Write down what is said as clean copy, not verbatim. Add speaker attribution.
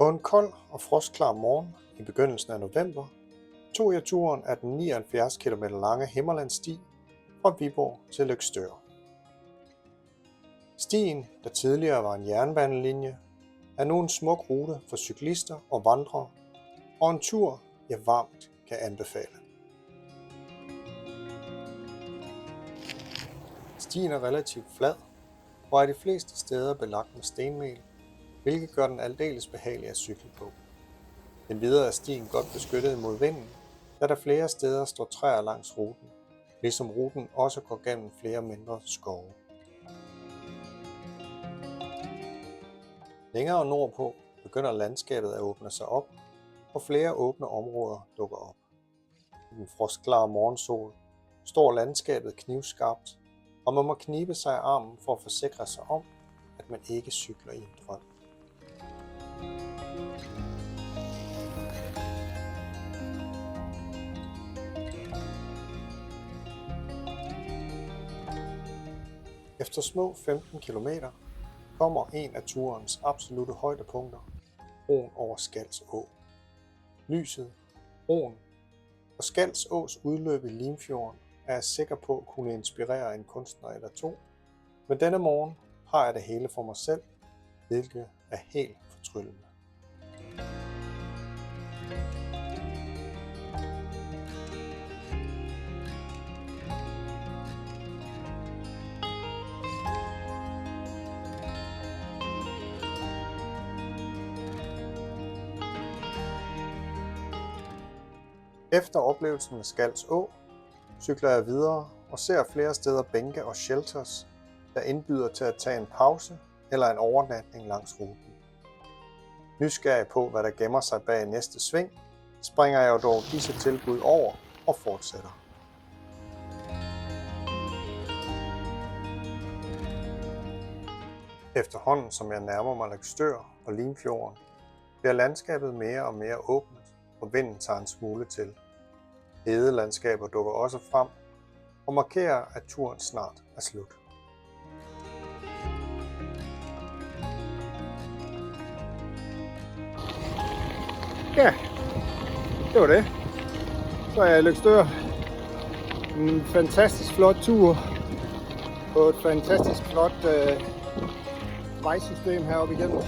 Speaker 1: På en kold og frostklar morgen i begyndelsen af november tog jeg turen af den 79 km lange Himmerlandssti fra Viborg til Løgstør. Stien, der tidligere var en jernbanelinje, er nu en smuk rute for cyklister og vandrere, og en tur, jeg varmt kan anbefale. Stien er relativt flad og er de fleste steder belagt med stenmel, hvilket gør den aldeles behagelig at cykle på. Endvidere er stien godt beskyttet mod vinden, da der flere steder står træer langs ruten, ligesom ruten også går gennem flere mindre skove. Længere nordpå begynder landskabet at åbne sig op, og flere åbne områder dukker op. I den frostklare morgensol står landskabet knivskarpt, og man må knibe sig i armen for at forsikre sig om, at man ikke cykler i en drøm. Efter små 15 km kommer en af turens absolutte højdepunkter, broen over Skals Å. Lyset, broen og Skals Ås udløb i Limfjorden er jeg sikker på kunne inspirere en kunstner eller to, men denne morgen har jeg det hele for mig selv, hvilket er helt fortryllende. Efter oplevelsen med Skals Å, cykler jeg videre og ser flere steder bænke og shelters, der indbyder til at tage en pause eller en overnatning langs ruten. Nysgerrig på, hvad der gemmer sig bag næste sving, springer jeg dog disse tilbud over og fortsætter. Efterhånden som jeg nærmer mig Løgstør og Limfjorden, bliver landskabet mere og mere åbent, og vinden tager en smule til. Hedelandskaber dukker også frem og markerer, at turen snart er slut.
Speaker 2: Ja, det var det. Så er jeg i Løgstør. En fantastisk flot tur på et fantastisk flot vejsystem heroppe igennem.